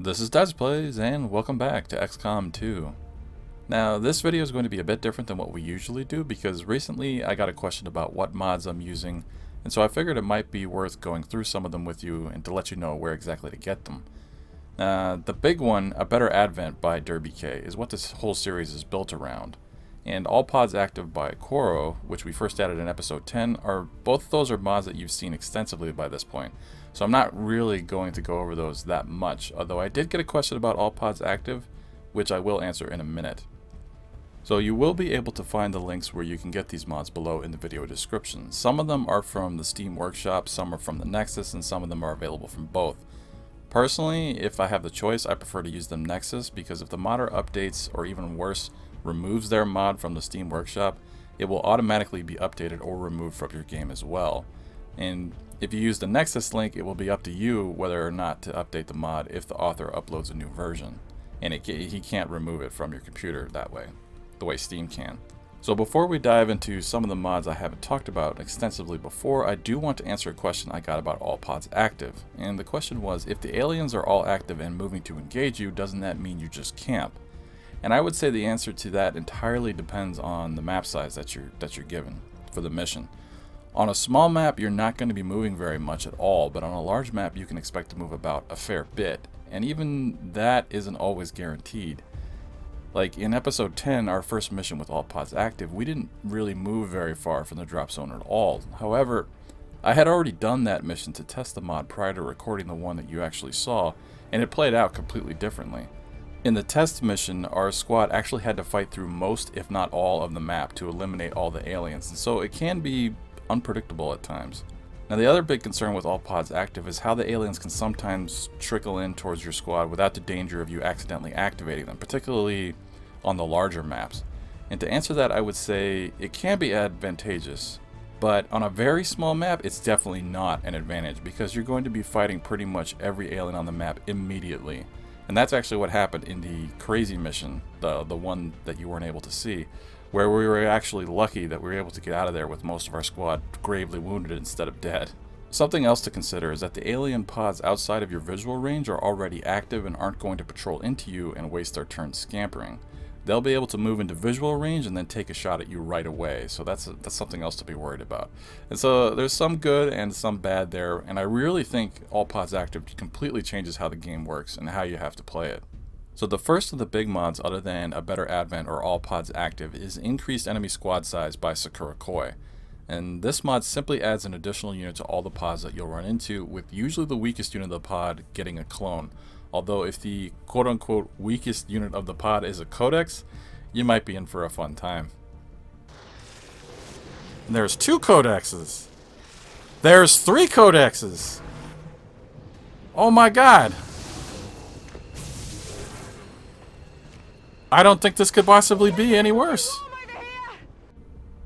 This is DezPlays, and welcome back to XCOM 2. Now, this video is going to be a bit different than what we usually do because recently I got a question about what mods I'm using, and so I figured it might be worth going through some of them with you and to let you know where exactly to get them. The big one, A Better Advent by DerBK, is what this whole series is built around. And All Pods Active by Quaro, which we first added in episode 10, both those are mods that you've seen extensively by this point. So I'm not really going to go over those that much, although I did get a question about All Pods Active, which I will answer in a minute. So you will be able to find the links where you can get these mods below in the video description. Some of them are from the Steam Workshop, some are from the Nexus, and some of them are available from both. Personally, if I have the choice, I prefer to use the Nexus because if the modder updates, or even worse, removes their mod from the Steam Workshop, it will automatically be updated or removed from your game as well. And if you use the Nexus link, it will be up to you whether or not to update the mod if the author uploads a new version. And he can't remove it from your computer that way, the way Steam can. So before we dive into some of the mods I haven't talked about extensively before, I do want to answer a question I got about All Pods Active. And the question was, if the aliens are all active and moving to engage you, doesn't that mean you just camp? And I would say the answer to that entirely depends on the map size that you're given for the mission. On a small map, you're not going to be moving very much at all, but on a large map, you can expect to move about a fair bit. And even that isn't always guaranteed. Like in episode 10, our first mission with All Pods Active, we didn't really move very far from the drop zone at all. However, I had already done that mission to test the mod prior to recording the one that you actually saw, and it played out completely differently. In the test mission, our squad actually had to fight through most, if not all, of the map to eliminate all the aliens, and so it can be unpredictable at times. Now, the other big concern with All Pods Active is how the aliens can sometimes trickle in towards your squad without the danger of you accidentally activating them, particularly on the larger maps. And to answer that, I would say it can be advantageous, but on a very small map, it's definitely not an advantage because you're going to be fighting pretty much every alien on the map immediately. And that's actually what happened in the crazy mission, the one that you weren't able to see, where we were actually lucky that we were able to get out of there with most of our squad gravely wounded instead of dead. Something else to consider is that the alien pods outside of your visual range are already active and aren't going to patrol into you and waste their turn scampering. They'll be able to move into visual range and then take a shot at you right away, so that's something else to be worried about. And so there's some good and some bad there, and I really think All Pods Active completely changes how the game works and how you have to play it. So the first of the big mods other than A Better Advent or All Pods Active is Increased Enemy Squad Size by Sakurakoi. And this mod simply adds an additional unit to all the pods that you'll run into, with usually the weakest unit of the pod getting a clone. Although if the quote-unquote weakest unit of the pod is a codex, you might be in for a fun time. And there's 2 codexes! There's 3 codexes! Oh my god! I don't think this could possibly be any worse.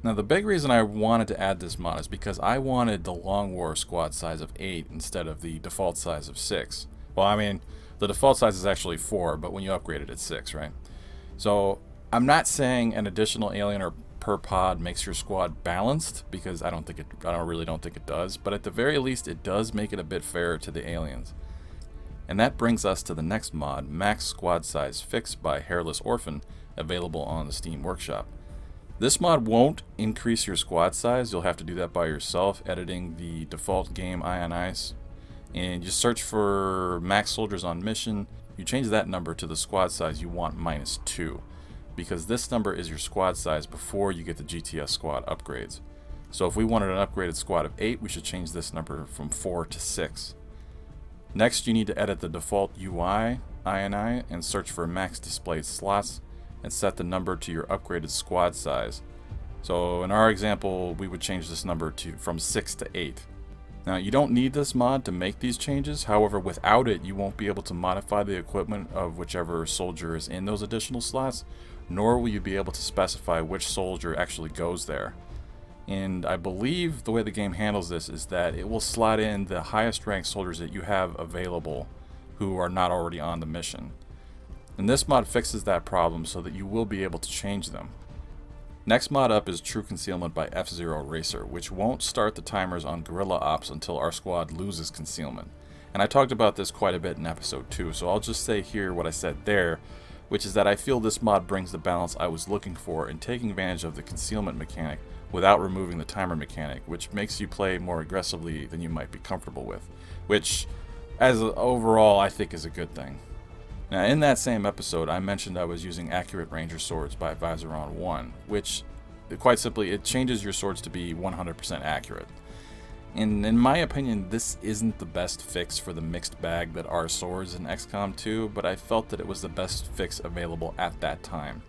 Now the big reason I wanted to add this mod is because I wanted the Long War squad size of 8 instead of the default size of 6. Well, I mean, the default size is actually 4, but when you upgrade it, it's 6, right? So I'm not saying an additional alien or per pod makes your squad balanced, because I really don't think it does, but at the very least it does make it a bit fairer to the aliens. And that brings us to the next mod, Max Squad Size Fix by hairlessOrphan, available on the Steam Workshop. This mod won't increase your squad size. You'll have to do that by yourself, editing the default game INIs. And you search for max soldiers on mission. You change that number to the squad size you want -2, because this number is your squad size before you get the GTS squad upgrades. So if we wanted an upgraded squad of 8, we should change this number from 4 to 6. Next, you need to edit the default UI INI and search for max displayed slots and set the number to your upgraded squad size. So in our example, we would change this number from 6 to 8. Now, you don't need this mod to make these changes. However, without it, you won't be able to modify the equipment of whichever soldier is in those additional slots, nor will you be able to specify which soldier actually goes there. And I believe the way the game handles this is that it will slot in the highest ranked soldiers that you have available who are not already on the mission. And this mod fixes that problem so that you will be able to change them. Next mod up is True Concealment by FZeroRacer, which won't start the timers on Guerrilla Ops until our squad loses Concealment. And I talked about this quite a bit in episode 2, so I'll just say here what I said there, which is that I feel this mod brings the balance I was looking for in taking advantage of the concealment mechanic without removing the timer mechanic, which makes you play more aggressively than you might be comfortable with, which, overall, I think is a good thing. Now, in that same episode, I mentioned I was using Accurate Ranger Swords by Vazeron 1, which, quite simply, it changes your swords to be 100% accurate. And in my opinion, this isn't the best fix for the mixed bag that are swords in XCOM 2, but I felt that it was the best fix available at that time.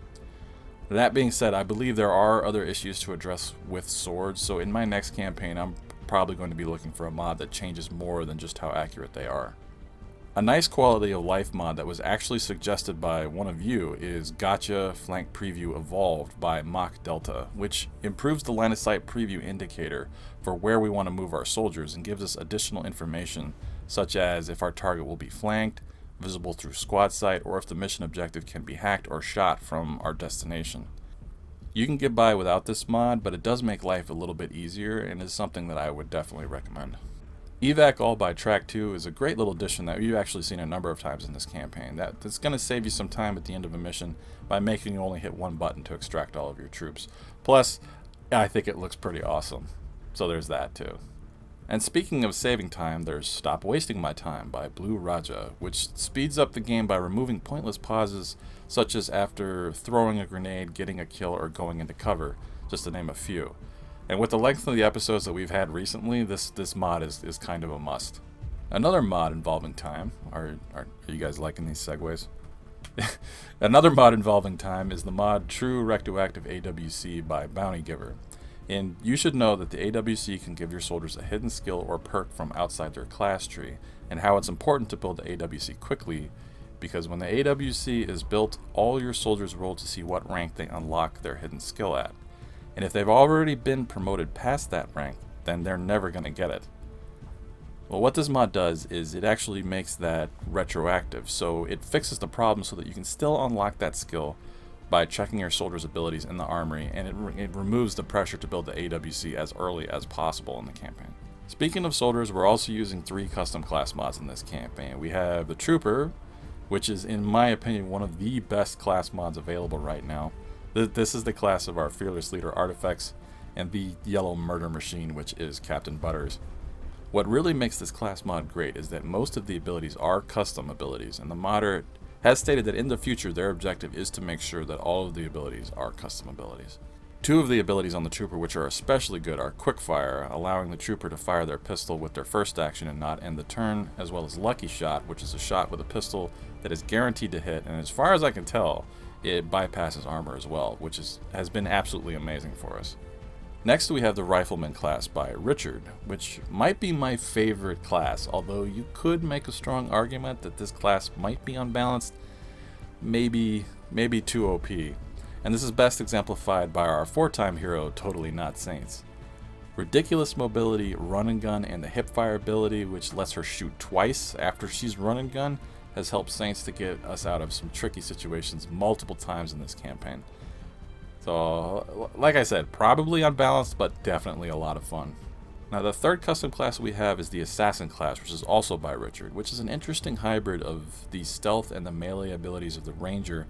That being said, I believe there are other issues to address with swords, so in my next campaign, I'm probably going to be looking for a mod that changes more than just how accurate they are. A nice quality of life mod that was actually suggested by one of you is Gotcha Flank Preview Evolved by MachDelta, which improves the line of sight preview indicator for where we want to move our soldiers and gives us additional information such as if our target will be flanked, visible through squad sight, or if the mission objective can be hacked or shot from our destination. You can get by without this mod, but it does make life a little bit easier and is something that I would definitely recommend. Evac All by Track 2 is a great little addition that you've actually seen a number of times in this campaign. That's going to save you some time at the end of a mission by making you only hit one button to extract all of your troops. Plus, I think it looks pretty awesome. So there's that too. And speaking of saving time, there's Stop Wasting My Time by BlueRaja, which speeds up the game by removing pointless pauses such as after throwing a grenade, getting a kill, or going into cover, just to name a few. And with the length of the episodes that we've had recently, this mod is kind of a must. Another mod involving time, are you guys liking these segues? Another mod involving time is the mod True Retroactive AWC by bountygiver. And you should know that the AWC can give your soldiers a hidden skill or perk from outside their class tree, and how it's important to build the AWC quickly, because when the AWC is built, all your soldiers roll to see what rank they unlock their hidden skill at. And if they've already been promoted past that rank, then they're never going to get it. Well, what this mod does is it actually makes that retroactive, so it fixes the problem so that you can still unlock that skill by checking your soldiers' abilities in the armory, and it removes the pressure to build the AWC as early as possible in the campaign. Speaking of soldiers, we're also using 3 custom class mods in this campaign. We have the Trooper, which is, in my opinion, one of the best class mods available right now. This is the class of our Fearless Leader artifacts, and the Yellow Murder Machine, which is Captain Butters. What really makes this class mod great is that most of the abilities are custom abilities, and the modder has stated that in the future their objective is to make sure that all of the abilities are custom abilities. 2 of the abilities on the Trooper which are especially good are Quickfire, allowing the Trooper to fire their pistol with their first action and not end the turn, as well as Lucky Shot, which is a shot with a pistol that is guaranteed to hit, and as far as I can tell, it bypasses armor as well, which has been absolutely amazing for us. Next we have the Rifleman class by Richard, which might be my favorite class, although you could make a strong argument that this class might be unbalanced, maybe too OP. And this is best exemplified by our 4-time hero, Totally Not Saints. Ridiculous mobility, run and gun, and the hipfire ability, which lets her shoot twice after she's run and gun, has helped Saints to get us out of some tricky situations multiple times in this campaign. So, like I said, probably unbalanced, but definitely a lot of fun. Now, the 3rd custom class we have is the Assassin class, which is also by Richard, which is an interesting hybrid of the stealth and the melee abilities of the Ranger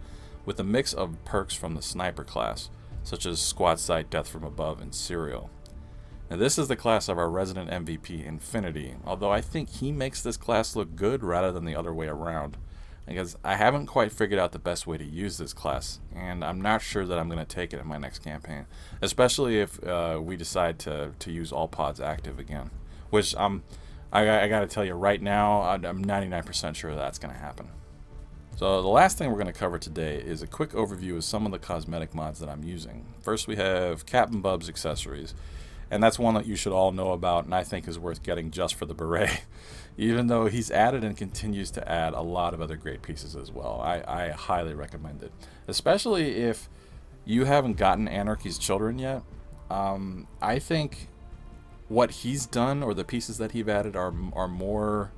with a mix of perks from the Sniper class, such as Squad Sight, Death from Above, and Serial. Now, this is the class of our resident MVP, Infinity, although I think he makes this class look good rather than the other way around, because I haven't quite figured out the best way to use this class, and I'm not sure that I'm going to take it in my next campaign, especially if we decide to use all pods active again, which I got to tell you right now, I'm 99% sure that's going to happen. So the last thing we're going to cover today is a quick overview of some of the cosmetic mods that I'm using. First we have Capnbubs accessories. And that's one that you should all know about, and I think is worth getting just for the beret, even though he's added and continues to add a lot of other great pieces as well. I highly recommend it, especially if you haven't gotten Anarchy's Children yet. I think what he's done, or the pieces that he's added, are more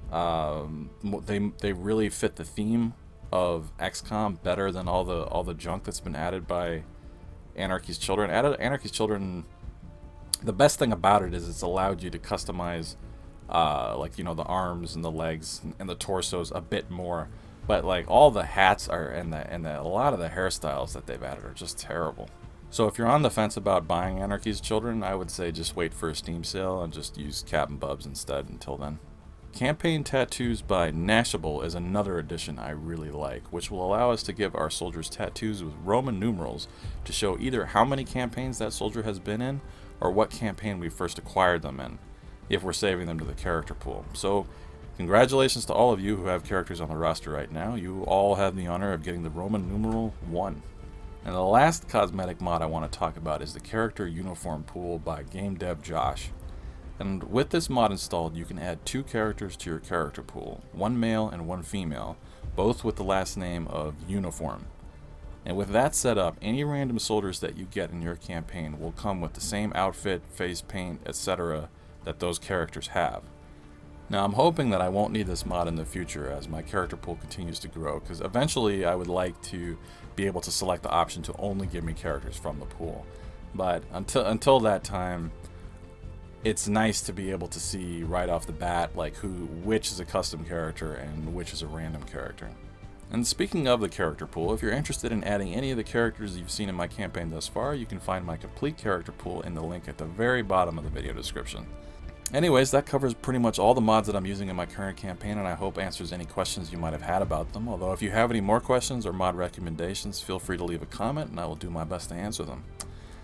they really fit the theme of XCOM better than all the junk that's been added by Anarchy's Children. Anarchy's Children, the best thing about it is it's allowed you to customize like, you know, the arms and the legs and the torsos a bit more. But like all the hats are and a lot of the hairstyles that they've added are just terrible. So if you're on the fence about buying Anarchy's Children, I would say just wait for a Steam sale and just use Capnbubs instead until then. Campaign Tattoos by Nashable is another addition I really like, which will allow us to give our soldiers tattoos with Roman numerals to show either how many campaigns that soldier has been in or what campaign we first acquired them in, if we're saving them to the character pool. So congratulations to all of you who have characters on the roster right now. You all have the honor of getting the Roman numeral 1. And the last cosmetic mod I want to talk about is the character uniform pool by gamedevjosh. And with this mod installed, you can add 2 characters to your character pool, 1 male and 1 female, both with the last name of uniform. And with that set up, any random soldiers that you get in your campaign will come with the same outfit, face paint, etc. that those characters have. Now I'm hoping that I won't need this mod in the future as my character pool continues to grow, because eventually I would like to be able to select the option to only give me characters from the pool. But until that time, it's nice to be able to see right off the bat like which is a custom character and which is a random character. And speaking of the character pool, if you're interested in adding any of the characters you've seen in my campaign thus far, you can find my complete character pool in the link at the very bottom of the video description. Anyways, that covers pretty much all the mods that I'm using in my current campaign, and I hope answers any questions you might have had about them. Although if you have any more questions or mod recommendations, feel free to leave a comment and I will do my best to answer them.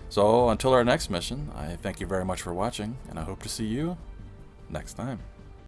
So until our next mission, I thank you very much for watching, and I hope to see you next time.